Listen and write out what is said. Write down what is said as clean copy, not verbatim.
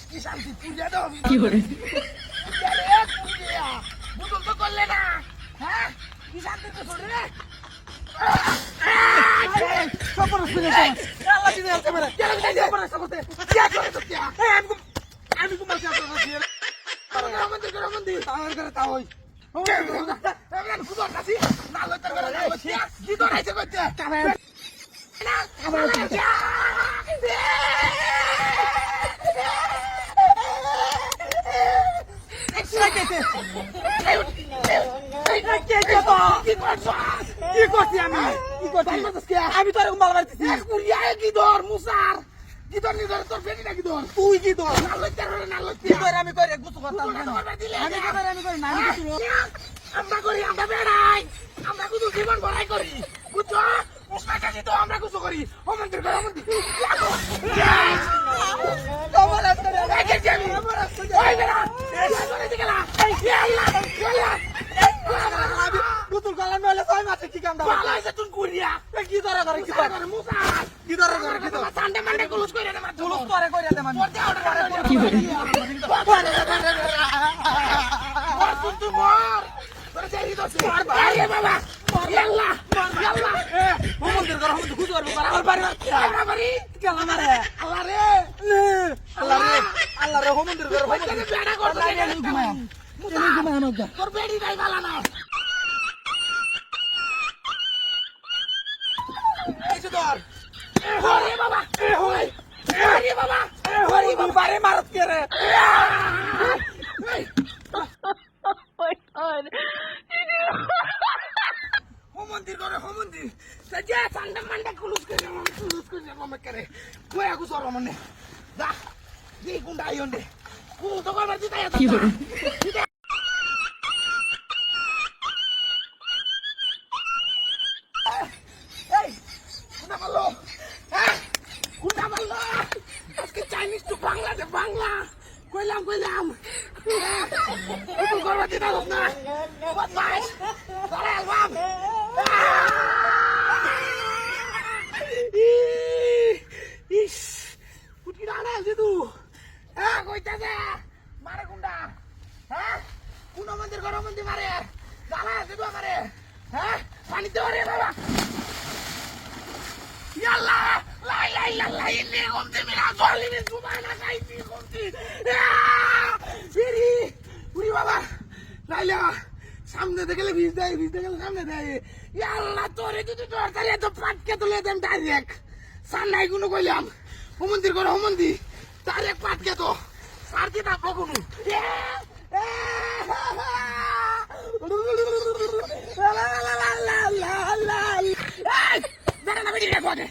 কি শান্তি পূজা দাও কি করে বুদল তো করলে না হ্যাঁ কি শান্তি তো ছোট রে আমি তো এরকম মাল মারতেছি কি দর মুসার কি দর নি দর তোর বেটি নাকি দর তুই কি তো নালতে কি করে আমি করে গুছু করতাম না আমি করে না আমি কিছু আমরা করি আমরা বেড়াই আমরা কিছু জীবন ভরাই করি বুঝছো মুসা কাছে তো আমরা কিছু করি ও মন্দির করে মন্দির তোমার আসতে ওই বেড়া চলে দিগলা আমি গুতুল কলা নলে ছয় মাসে কি কাম দাও ভালো হইছে তুই কুড়িয়া কি ধরে করে কি করে মুসা কি ধরে করে কি ধরে সানডে মানডে গুলুস করে না মাত্র পুলিশ করে দে মানে কি করে তুই মর তোর চাই তো আরে বাবা ইয়াল্লা ইয়াল্লা ও মন্দির করে আমি গুছু করব আমার বাড়ি আমরা বাড়ি কেলা মারে আল্লাহ রে আল্লাহ রে ও মন্দির করে ভাই তোকে বেড়া করতে তোর বেড়ি নাই ভালো না এই ধর আরে বাবা আরে বাবা ওরে বাবারে মারত কে রে মন্দির করে মন্দির যা সানডে মানডে গুলুস করে মামা করে কই আগু সর মনে যা এই গুন্ডা আইন্ডে কুল তো কবার দিতা কি করে এই কুন্ডা মারলো হ্যাঁ কুন্ডা মারলো আজকে চাইনিজ টু বাংলাদেশ বাংলা কইলাম কুল করবা দিতা না বদমাশ সারা অ্যালবাম ইস কুটি না আছে তু হ্যাঁ কইতাছে মারে গুন্ডা হ্যাঁ কোন মন্দির ঘর মন্দির মারে জ্বালা আছে তু আমারে হ্যাঁ পানি দেওয়া রে বাবা ইয়াল্লা লাই লাই লাই ইন্নে গমতে মিলা জলি নে সুবানা কাইতি গমতি ফিরি উরি বাবা লাইলা সামনে দেখলে ভিজ গেলে সামনে দেয় ইয়াল্লা তোরে যদি তোর তাহলে তো পাটকে তুলে দেন ডাইরেক্ট সান্নাই গুলো কইলাম ও মন্দির করে ও মন্দির ডাইরেক্ট পাটকে তো সার দিয়ে থাকবো কোনো দাঁড়া না বেরিয়ে রেখো আগে